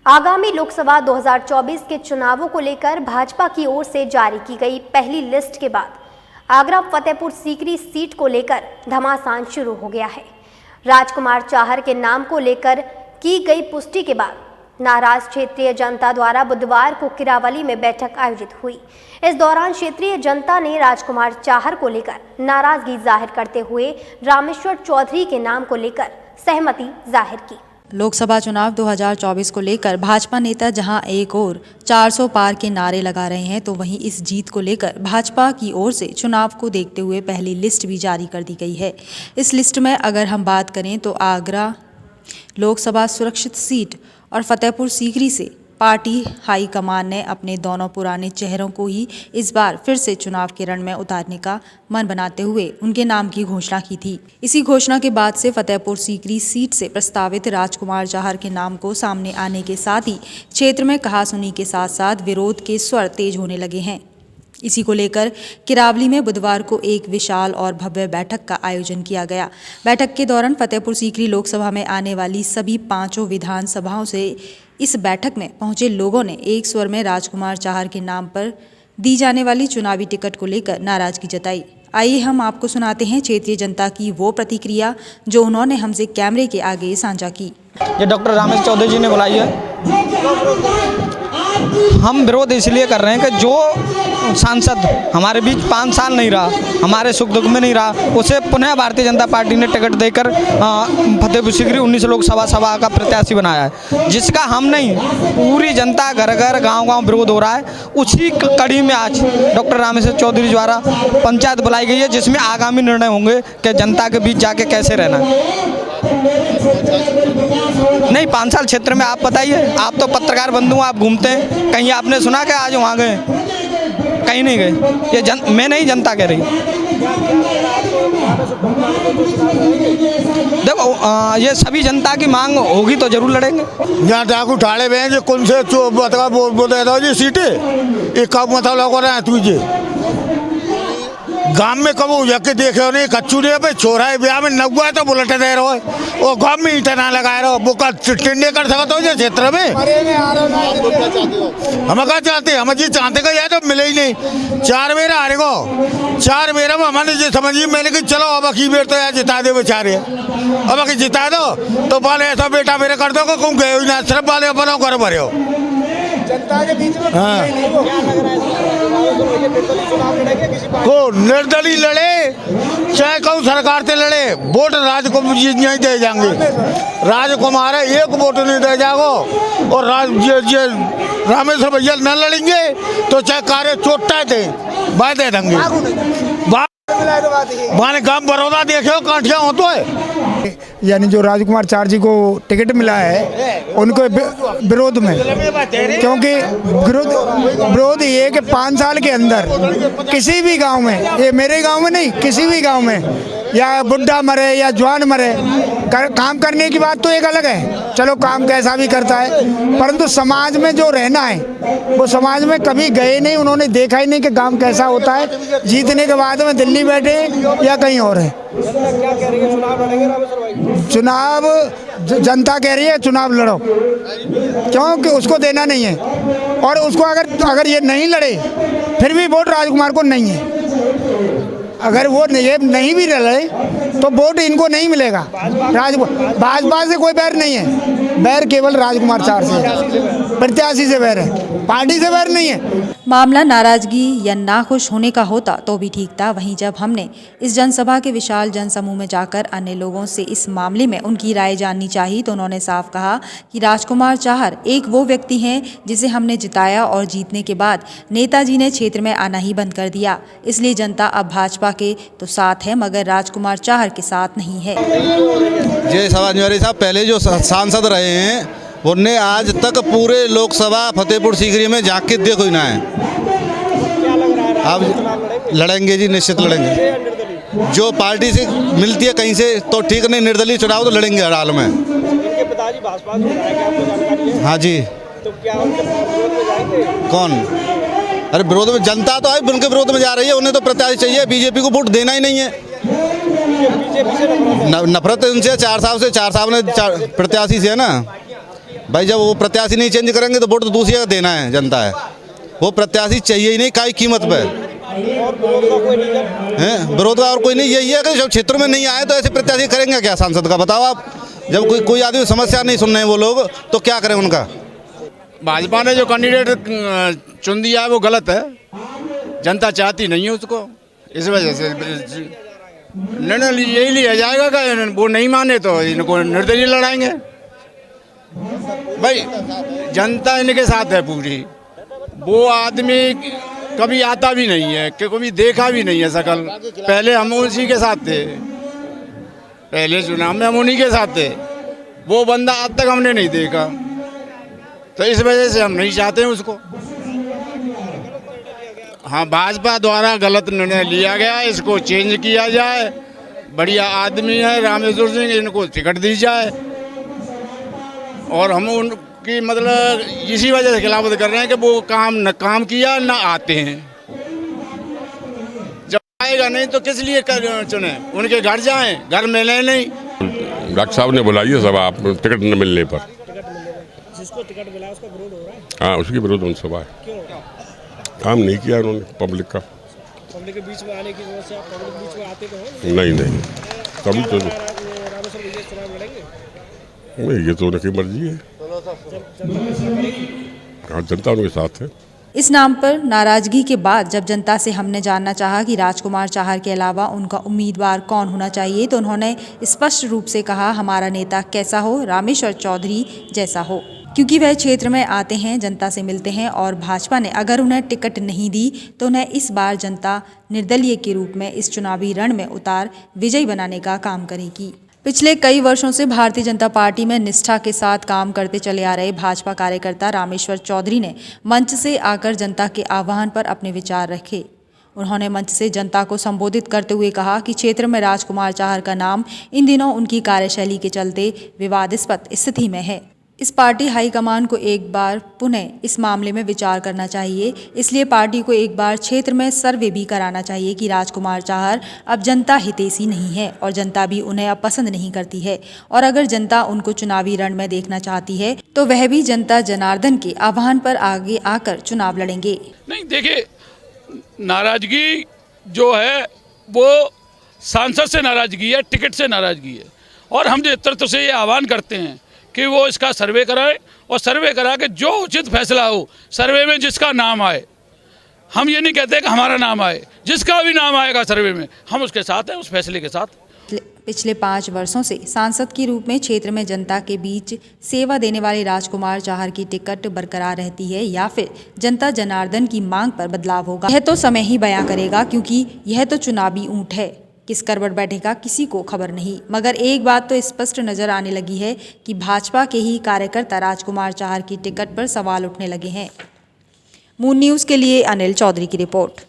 आगामी लोकसभा 2024 के चुनावों को लेकर भाजपा की ओर से जारी की गई पहली लिस्ट के बाद आगरा फतेहपुर सीकरी सीट को लेकर घमासान शुरू हो गया है। राजकुमार चाहर के नाम को लेकर की गई पुष्टि के बाद नाराज क्षेत्रीय जनता द्वारा बुधवार को किरावली में बैठक आयोजित हुई। इस दौरान क्षेत्रीय जनता ने राजकुमार चाहर को लेकर नाराजगी जाहिर करते हुए रामेश्वर चौधरी के नाम को लेकर सहमति जाहिर की। लोकसभा चुनाव 2024 को लेकर भाजपा नेता जहां एक ओर 400 पार के नारे लगा रहे हैं, तो वहीं इस जीत को लेकर भाजपा की ओर से चुनाव को देखते हुए पहली लिस्ट भी जारी कर दी गई है। इस लिस्ट में अगर हम बात करें तो आगरा लोकसभा सुरक्षित सीट और फतेहपुर सीकरी से पार्टी हाईकमान ने अपने दोनों पुराने चेहरों को ही इस बार फिर से चुनाव के रण में उतारने का मन बनाते हुए उनके नाम की घोषणा की थी। इसी घोषणा के बाद से फतेहपुर सीकरी सीट से प्रस्तावित राजकुमार चाहर के नाम को सामने आने के साथ ही क्षेत्र में कहासुनी के साथ साथ विरोध के स्वर तेज होने लगे हैं। इसी को लेकर किरावली में बुधवार को एक विशाल और भव्य बैठक का आयोजन किया गया। बैठक के दौरान फतेहपुर सीकरी लोकसभा में आने वाली सभी 5 विधानसभाओं से इस बैठक में पहुंचे लोगों ने एक स्वर में राजकुमार चाहर के नाम पर दी जाने वाली चुनावी टिकट को लेकर नाराजगी जताई। आइए हम आपको सुनाते हैं क्षेत्रीय जनता की वो प्रतिक्रिया जो उन्होंने हमसे कैमरे के आगे साझा की। ये डॉक्टर रामेश्वर चौधरी जी ने बुलाई है। हम विरोध इसलिए कर रहे हैं कि जो सांसद हमारे बीच 5 साल नहीं रहा, हमारे सुख दुख में नहीं रहा, उसे पुनः भारतीय जनता पार्टी ने टिकट देकर फतेहपुर सीकरी 19 लोकसभा सभा का प्रत्याशी बनाया है, जिसका हम नहीं पूरी जनता घर घर गांव गांव विरोध हो रहा है। उसी कड़ी में आज डॉक्टर रामेश्वर चौधरी द्वारा पंचायत बुलाई गई है, जिसमें आगामी निर्णय होंगे कि जनता के बीच जाके कैसे रहना है। नहीं, 5 साल क्षेत्र में आप बताइए, आप तो पत्रकार बंधु, आप घूमते हैं, कहीं आपने सुना कि आज वहाँ गए? कहीं नहीं गए। ये मैं नहीं, जनता कह रही। देखो ये सभी जनता की मांग होगी तो जरूर लड़ेंगे। यहाँ डाकू उठाड़े हुए हैं जो कौन से बता बोल दो जी सीटें एक कब मतलब लगा रहे हैं तुझे गांव में कब जाके देखे हो नहीं कच्चू ने पे छोरा है ब्याह में नगुआ है तो बुलेट दे रहे हो और गांव में ईंटा ना लगाए रहो वो का टिंडे कर सकते हो जो क्षेत्र में हम क्या चाहते हम जी चाहते का यार तो मिले ही नहीं। 4 बेरा हारे को 4 बेरा में हमारे जो समझिए मैंने कि चलो अब की बेर तो यार जिता दे बेचारे, अब की जिता दो तो बाले ऐसा बेटा मेरे कर दो को गए ना सिर्फ बाले अपना घर भरे हो जनता के बीच में। हाँ। क्या लग रहा है को निर्दलीय लड़े चाहे कहूँ सरकार से लड़े, वोट राजकुमार जी नहीं दे जाएंगे। राजकुमार है, एक वोट नहीं दे जाओ और रामेश्वर भैया न लड़ेंगे तो चाहे कार्य चोटा थे बाय दे देंगे। माने गांव बड़ौदा देखे कांठिया हो तो है, यानी जो राजकुमार चाहर जी को टिकट मिला है उनको विरोध में, क्योंकि विरोध ये कि 5 साल के अंदर किसी भी गांव में, ये मेरे गांव में नहीं किसी भी गांव में या बुढ़ा मरे या जवान मरे, काम करने की बात तो एक अलग है, चलो काम कैसा भी करता है, परंतु समाज में जो रहना है वो समाज में कभी गए नहीं, उन्होंने देखा ही नहीं कि काम कैसा होता है। जीतने के बाद में दिल्ली बैठे या कहीं और है। चुनाव जनता कह रही है चुनाव लड़ो, क्योंकि उसको देना नहीं है और उसको अगर ये नहीं लड़े फिर भी वोट राजकुमार को नहीं है। अगर वो ये नहीं भी लड़े तो वोट इनको नहीं मिलेगा। भाजपा से कोई बैर नहीं है, बैर केवल राजकुमार चाहर से, प्रत्याशी से बैर है, पार्टी से बैर नहीं है। मामला नाराजगी या नाखुश होने का होता तो भी ठीक था। वहीं जब हमने इस जनसभा के विशाल जनसमूह में जाकर अन्य लोगों से इस मामले में उनकी राय जाननी चाहिए तो उन्होंने साफ कहा कि राजकुमार चाहर एक वो व्यक्ति हैं जिसे हमने जिताया और जीतने के बाद नेताजी ने क्षेत्र में आना ही बंद कर दिया। इसलिए जनता अब भाजपा के तो साथ है मगर राजकुमार चाहर के साथ नहीं है। जय सवाज साहब पहले जो सांसद रहे हैं उनने आज तक पूरे लोकसभा फतेहपुर सीकरी में झांकी दे कोई ना है। अब लड़ेंगे जी, निश्चित लड़ेंगे। जो पार्टी से मिलती है कहीं से तो ठीक, नहीं निर्दलीय चुनाव तो लड़ेंगे हर हाल में। इनके पिताजी भाजपा से हैं, क्या आपको जानकारी है? हाँ जी। तो क्या उनके विरोध में जाएंगे? कौन? अरे विरोध में जनता तो आई उनके विरोध में जा रही है, उन्हें तो प्रत्याशी चाहिए, बीजेपी को वोट देना ही नहीं है। बीजेपी से नफरत है। नफरत उनसे 4 साल से 4 साल ने प्रत्याशी से है ना। भाई जब वो प्रत्याशी नहीं चेंज करेंगे तो वोट तो दूसरी जगह देना है, जनता है। वो प्रत्याशी चाहिए ही नहीं काई कीमत पे हैं। विरोध का और कोई नहीं, यही है कि जब क्षेत्र में नहीं आए तो ऐसे प्रत्याशी करेंगे क्या सांसद का, बताओ आप। जब कोई आदमी समस्या नहीं सुन रहे हैं वो लोग, तो क्या करें उनका। भाजपा ने जो कैंडिडेट चुन दिया है वो गलत है, जनता चाहती नहीं है उसको। इस वजह से निर्णय यही लिया जाएगा कि वो नहीं माने तो इनको निर्दलीय लड़ाएंगे। भाई जनता इनके साथ है पूरी। वो आदमी कभी आता भी नहीं है कि कभी देखा भी नहीं है शकल। पहले हम उसी के साथ थे, पहले चुनाव में हम उन्हीं के साथ थे। वो बंदा आज तक हमने नहीं देखा, तो इस वजह से हम नहीं चाहते हैं उसको। हाँ, भाजपा द्वारा गलत निर्णय लिया गया, इसको चेंज किया जाए। बढ़िया आदमी है रामेश्वर सिंह, इनको टिकट दी जाए। और हम उनकी मतलब इसी वजह से खिलाफत कर रहे हैं कि वो काम किया न आते हैं। जब आएगा नहीं तो किस लिए चुने, उनके घर जाएं, घर मिले नहीं। डॉक्टर साहब ने बुलाई है सभा टिकट न मिलने पर। जिसको टिकट मिला उसका विरोध हो रहा है। हाँ, उसकी विरोध में सभा है। क्यों? काम नहीं किया उन्होंने पब्लिक का। पब्लिक के बीच में आने की समस्या, पब्लिक के बीच में आते तो हो नहीं कभी तो रामेश्वर विजय चुनाव लड़ेंगे। नहीं, ये तो उनकी मर्जी है। हाँ, जनता उनके साथ है। इस नाम पर नाराजगी के बाद जब जनता से हमने जानना चाहा कि राजकुमार चाहर के अलावा उनका उम्मीदवार कौन होना चाहिए, तो उन्होंने स्पष्ट रूप से कहा, हमारा नेता कैसा हो, रामेश्वर चौधरी जैसा हो, क्योंकि वह क्षेत्र में आते हैं, जनता से मिलते हैं और भाजपा ने अगर उन्हें टिकट नहीं दी तो उन्हें इस बार जनता निर्दलीय के रूप में इस चुनावी रण में उतार विजयी बनाने का काम करेगी। पिछले कई वर्षों से भारतीय जनता पार्टी में निष्ठा के साथ काम करते चले आ रहे भाजपा कार्यकर्ता रामेश्वर चौधरी ने मंच से आकर जनता के आह्वान पर अपने विचार रखे। उन्होंने मंच से जनता को संबोधित करते हुए कहा कि क्षेत्र में राजकुमार चाहर का नाम इन दिनों उनकी कार्यशैली के चलते विवादास्पद स्थिति में है। इस पार्टी हाईकमान को एक बार पुनः इस मामले में विचार करना चाहिए। इसलिए पार्टी को एक बार क्षेत्र में सर्वे भी कराना चाहिए कि राजकुमार चाहर अब जनता हितैषी नहीं है और जनता भी उन्हें अब पसंद नहीं करती है। और अगर जनता उनको चुनावी रण में देखना चाहती है तो वह भी जनता जनार्दन के आह्वान पर आगे आकर चुनाव लड़ेंगे। नहीं, देखिए, नाराजगी जो है वो सांसद से नाराजगी है, टिकट से नाराजगी है। और हम नेतृत्व से ये आह्वान करते हैं कि वो इसका सर्वे कराए और सर्वे करा के जो उचित फैसला हो, सर्वे में जिसका नाम आए, हम ये नहीं कहते कि हमारा नाम आए, जिसका भी नाम आएगा सर्वे में हम उसके साथ हैं, उस फैसले के साथ। पिछले 5 वर्षों से सांसद के रूप में क्षेत्र में जनता के बीच सेवा देने वाले राजकुमार चाहर की टिकट बरकरार रहती है या फिर जनता जनार्दन की मांग पर बदलाव होगा, यह तो समय ही बयां करेगा, क्योंकि यह तो चुनावी ऊंट है। किस करवट बैठेगा किसी को खबर नहीं। मगर एक बात तो स्पष्ट नजर आने लगी है कि भाजपा के ही कार्यकर्ता राजकुमार चाहर की टिकट पर सवाल उठने लगे हैं। मून न्यूज़ के लिए अनिल चौधरी की रिपोर्ट।